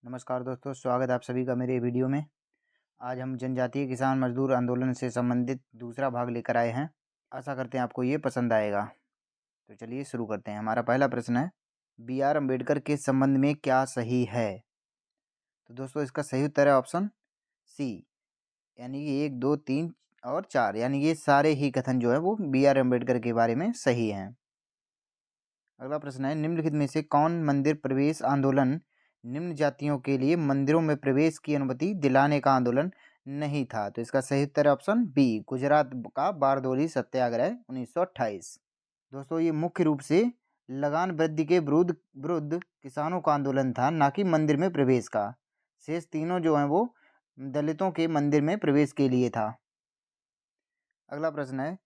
नमस्कार दोस्तों, स्वागत है आप सभी का मेरे वीडियो में। आज हम जनजातीय किसान मजदूर आंदोलन से संबंधित दूसरा भाग लेकर आए हैं। आशा करते हैं आपको ये पसंद आएगा। तो चलिए शुरू करते हैं। हमारा पहला प्रश्न है, बी आर अम्बेडकर के संबंध में क्या सही है? तो दोस्तों इसका सही उत्तर है ऑप्शन सी, यानी कि 1, 2, 3 और 4, यानी ये सारे ही कथन जो है वो बी आर अम्बेडकर के बारे में सही हैं। अगला प्रश्न है, निम्नलिखित में से कौन मंदिर प्रवेश आंदोलन निम्न जातियों के लिए मंदिरों में प्रवेश की अनुमति दिलाने का आंदोलन नहीं था? तो इसका सही उत्तर है ऑप्शन बी, गुजरात का बारडोली सत्याग्रह 1928। दोस्तों ये मुख्य रूप से लगान वृद्धि के विरुद्ध विरुद्ध किसानों का आंदोलन था, ना कि मंदिर में प्रवेश का। शेष तीनों जो हैं वो दलितों के मंदिर में प्रवेश के लिए था। अगला प्रश्न है,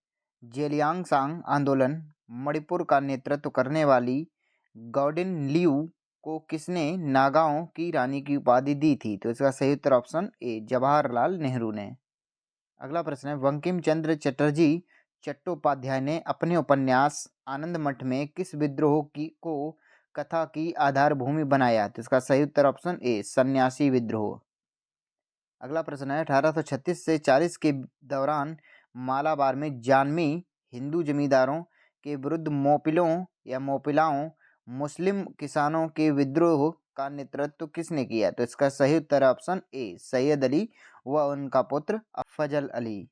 जेलियांगसांग आंदोलन मणिपुर का नेतृत्व करने वाली गॉर्डिन लियू को किसने नागाओं की रानी की उपाधि दी थी? तो इसका सही उत्तर ऑप्शन ए, जवाहरलाल नेहरू ने। अगला प्रश्न है, बंकिम चंद्र चटर्जी चट्टोपाध्याय ने अपने उपन्यास आनंद मठ में किस विद्रोह की को कथा की आधारभूमि बनाया? तो इसका सही उत्तर ऑप्शन ए, सन्यासी विद्रोह। अगला प्रश्न है, 1836 से 40 के दौरान मालाबार में जानवी हिंदू जमींदारों के विरुद्ध मोपिलों या मोपिलाओं मुस्लिम किसानों के विद्रोह का नेतृत्व किसने किया? तो इसका सही उत्तर है ऑप्शन ए, सैयद अली व उनका पुत्र फजल अली।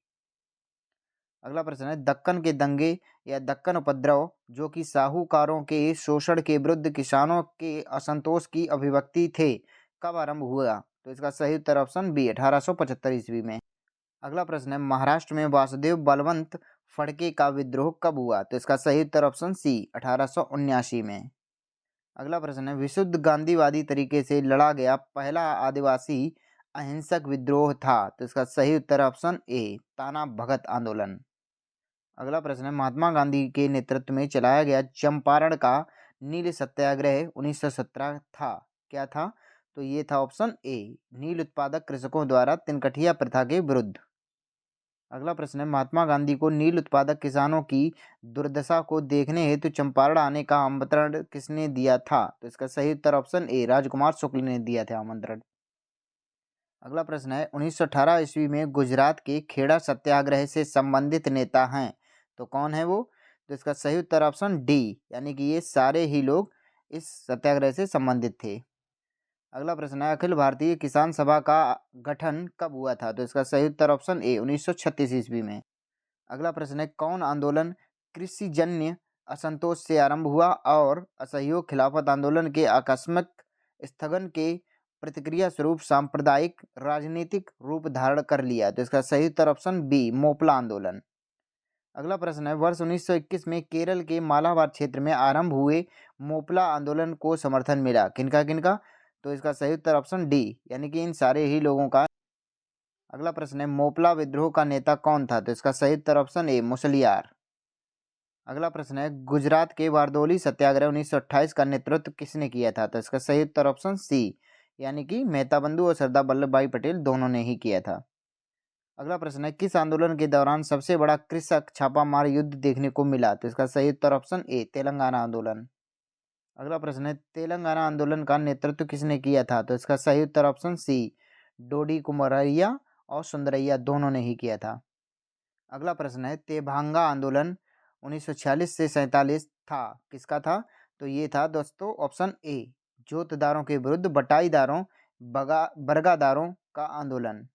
अगला प्रश्न है, दक्कन के दंगे या दक्कन उपद्रव जो कि साहूकारों के शोषण के विरुद्ध किसानों के असंतोष की अभिव्यक्ति थे, कब आरंभ हुआ? तो इसका सही उत्तर ऑप्शन बी, 1875 ईस्वी में। अगला प्रश्न है, महाराष्ट्र में वासुदेव बलवंत फड़के का विद्रोह कब हुआ? तो इसका सही उत्तर ऑप्शन सी, 1879 में। अगला प्रश्न है, विशुद्ध गांधीवादी तरीके से लड़ा गया पहला आदिवासी अहिंसक विद्रोह था? तो इसका सही उत्तर ऑप्शन ए, ताना भगत आंदोलन। अगला प्रश्न है, महात्मा गांधी के नेतृत्व में चलाया गया चंपारण का नील सत्याग्रह 1917 था, क्या था? तो ये था ऑप्शन ए, नील उत्पादक कृषकों द्वारा तिनकठिया प्रथा के विरुद्ध। अगला प्रश्न है, महात्मा गांधी को नील उत्पादक किसानों की दुर्दशा को देखने हेतु चंपारण आने का आमंत्रण किसने दिया था? तो इसका सही उत्तर ऑप्शन ए, राजकुमार शुक्ल ने दिया था आमंत्रण। अगला प्रश्न है, 1918 ईस्वी में गुजरात के खेड़ा सत्याग्रह से संबंधित नेता हैं, तो कौन है वो? तो इसका सही उत्तर ऑप्शन डी, यानी कि ये सारे ही लोग इस सत्याग्रह से संबंधित थे। अगला प्रश्न है, अखिल भारतीय किसान सभा का गठन कब हुआ था? तो इसका सही उत्तर ऑप्शन ए, 1936 ईस्वी में। अगला प्रश्न है, कौन आंदोलन कृषि जन्य असंतोष से आरंभ हुआ और असहयोग खिलाफत आंदोलन के आकस्मिक स्थगन के प्रतिक्रिया स्वरूप सांप्रदायिक राजनीतिक रूप धारण कर लिया? तो इसका सही उत्तर ऑप्शन बी, मोपला आंदोलन। अगला प्रश्न है, वर्ष 1921 में केरल के मालाबार क्षेत्र में आरंभ हुए मोपला आंदोलन को समर्थन मिला, किनका किनका? तो इसका सही उत्तर ऑप्शन डी, यानी कि इन सारे ही लोगों का। अगला प्रश्न है, मोपला विद्रोह का नेता कौन था? तो इसका सही उत्तर ऑप्शन ए, मुसलियार। अगला प्रश्न है, गुजरात के बारडोली सत्याग्रह 1928 का नेतृत्व किसने किया था? तो इसका सही उत्तर ऑप्शन सी, यानी कि मेहता बंधु और सरदार वल्लभ भाई पटेल दोनों ने ही किया था। अगला प्रश्न है, किस आंदोलन के दौरान सबसे बड़ा कृषक छापामार युद्ध देखने को मिला? तो इसका सही उत्तर ऑप्शन ए, तेलंगाना आंदोलन। अगला प्रश्न है, तेलंगाना आंदोलन का नेतृत्व किसने किया था? तो इसका सही उत्तर ऑप्शन सी, डोडी कुमारैया और सुंदरैया दोनों ने ही किया था। अगला प्रश्न है, तेभांगा आंदोलन 1946 से 47 था, किसका था? तो ये था दोस्तों ऑप्शन ए, जोतदारों के विरुद्ध बटाईदारों बरगादारों का आंदोलन।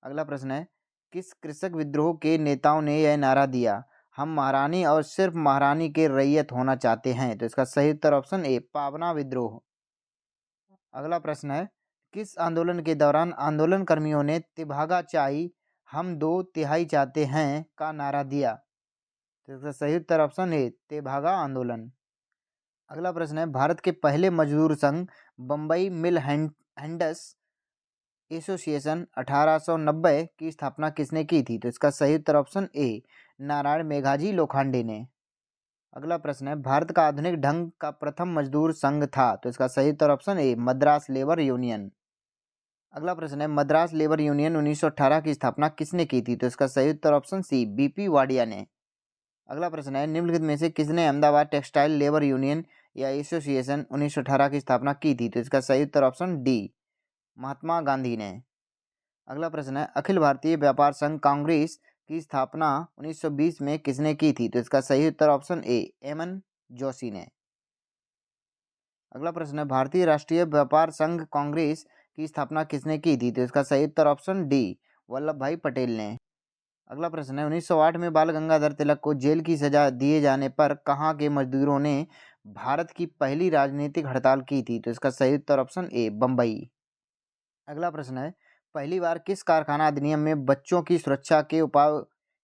अगला प्रश्न है, किस कृषक विद्रोह के नेताओं ने यह नारा दिया, हम महारानी और सिर्फ महारानी के रैयत होना चाहते हैं? तो इसका सही उत्तर ऑप्शन ए, पावना विद्रोह। अगला प्रश्न है, किस आंदोलन के दौरान आंदोलन कर्मियों ने तिभागा चाही हम 2/3 चाहते हैं का नारा दिया? तो इसका सही उत्तर ऑप्शन ए, तेभागा आंदोलन। अगला प्रश्न है, भारत के पहले मजदूर संघ बम्बई मिल हैंडस एसोसिएशन 1890 की स्थापना किसने की थी? तो इसका सही उत्तर ऑप्शन ए, नारायण मेघाजी लोखंडे ने। अगला प्रश्न है, भारत का आधुनिक ढंग का प्रथम मजदूर संघ था? तो इसका सही उत्तर option A, Madras labour union. अगला प्रश्न है, मद्रास लेबर यूनियन 1918 की स्थापना किसने की थी? तो इसका सही उत्तर ऑप्शन सी, बीपी वाडिया ने। अगला प्रश्न है, निम्नलिखित में से किसने अहमदाबाद टेक्सटाइल लेबर यूनियन या एसोसिएशन 1918 की स्थापना की थी? तो इसका सही उत्तर ऑप्शन डी, महात्मा गांधी ने। अगला प्रश्न है, अखिल भारतीय व्यापार संघ कांग्रेस की स्थापना 1920 में किसने की थी? तो इसका सही उत्तर ऑप्शन ए, एमएन जोशी ने। अगला प्रश्न है, भारतीय राष्ट्रीय व्यापार संघ कांग्रेस की स्थापना किसने की थी? तो इसका सही उत्तर ऑप्शन डी, वल्लभ भाई पटेल ने। अगला प्रश्न है, 1908 में बाल गंगाधर तिलक को जेल की सजा दिए जाने पर कहाँ के मजदूरों ने भारत की पहली राजनीतिक हड़ताल की थी? तो इसका सही उत्तर ऑप्शन ए, बम्बई। अगला प्रश्न है, पहली बार किस कारखाना अधिनियम में बच्चों की सुरक्षा के उपाय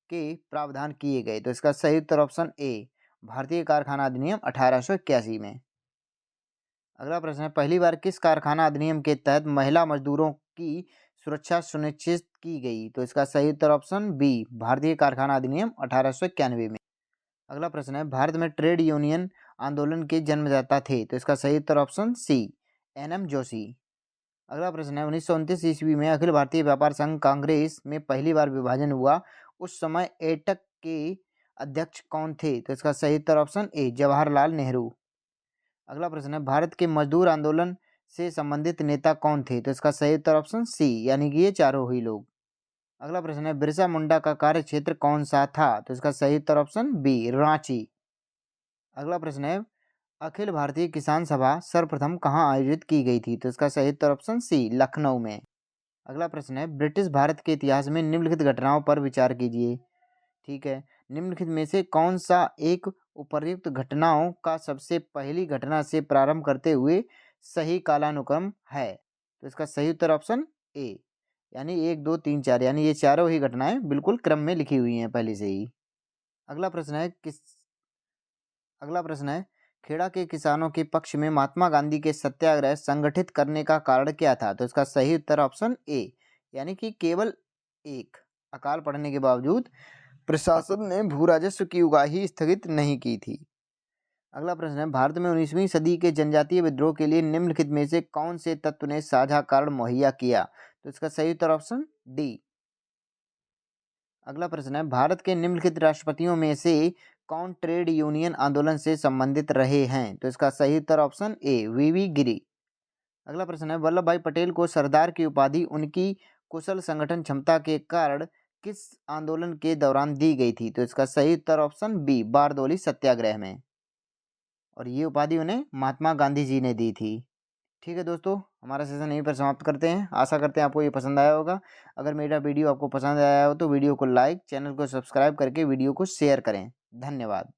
के प्रावधान किए गए? तो इसका सही उत्तर ऑप्शन ए, भारतीय कारखाना अधिनियम 1881 में। अगला प्रश्न है, पहली बार किस कारखाना अधिनियम के तहत महिला मजदूरों की सुरक्षा सुनिश्चित की गई? तो इसका सही उत्तर ऑप्शन बी, भारतीय कारखाना अधिनियम 1891 में। अगला प्रश्न है, भारत में ट्रेड यूनियन आंदोलन के जन्मदाता थे? तो इसका सही उत्तर ऑप्शन सी, एनएम जोशी। अगला प्रश्न है, 1929 ईस्वी में अखिल भारतीय व्यापार संघ कांग्रेस में पहली बार विभाजन हुआ, उस समय एटक के अध्यक्ष कौन थे? तो इसका सही उत्तर ऑप्शन ए, जवाहरलाल नेहरू। अगला प्रश्न है, भारत के मजदूर आंदोलन से संबंधित नेता कौन थे? तो इसका सही उत्तर ऑप्शन सी, यानी कि ये चारों ही लोग। अगला प्रश्न है, बिरसा मुंडा का कार्य क्षेत्र कौन सा था? तो इसका सही उत्तर ऑप्शन बी, रांची। अगला प्रश्न है, अखिल भारतीय किसान सभा सर्वप्रथम कहाँ आयोजित की गई थी? तो इसका सही उत्तर ऑप्शन सी, लखनऊ में। अगला प्रश्न है, ब्रिटिश भारत के इतिहास में निम्नलिखित घटनाओं पर विचार कीजिए। ठीक है, निम्नलिखित में से कौन सा एक उपर्युक्त घटनाओं का सबसे पहली घटना से प्रारंभ करते हुए सही कालानुक्रम है? तो इसका सही उत्तर ऑप्शन ए, यानी 1, 2, 3, 4, यानी ये चारों ही घटनाएं बिल्कुल क्रम में लिखी हुई हैं पहले से ही। अगला प्रश्न है, खेड़ा के किसानों के पक्ष में महात्मा गांधी के सत्याग्रह संगठित करने का कारण क्या था? तो इसका सही उत्तर ऑप्शन ए, यानी कि केवल एक, अकाल पड़ने के बावजूद प्रशासन ने भू राजस्व की उगाही स्थगित नहीं की थी। अगला प्रश्न है, भारत में 19वीं सदी के जनजातीय विद्रोह के लिए निम्नलिखित में से कौन से तत्व ने साझा कारण मुहैया किया? तो इसका सही उत्तर ऑप्शन डी। अगला प्रश्न है, भारत के निम्नलिखित राष्ट्रपतियों में से कौन ट्रेड यूनियन आंदोलन से संबंधित रहे हैं? तो इसका सही उत्तर ऑप्शन ए, वीवी गिरी। अगला प्रश्न है, वल्लभ भाई पटेल को सरदार की उपाधि उनकी कुशल संगठन क्षमता के कारण किस आंदोलन के दौरान दी गई थी? तो इसका सही उत्तर ऑप्शन बी, बारदोली सत्याग्रह में। और ये उपाधि उन्हें महात्मा गांधी जी ने दी थी। ठीक है दोस्तों, हमारा सेशन यहीं पर समाप्त करते हैं। आशा करते हैं आपको ये पसंद आया होगा। अगर मेरा वीडियो आपको पसंद आया हो तो वीडियो को लाइक, चैनल को सब्सक्राइब करके वीडियो को शेयर करें। धन्यवाद।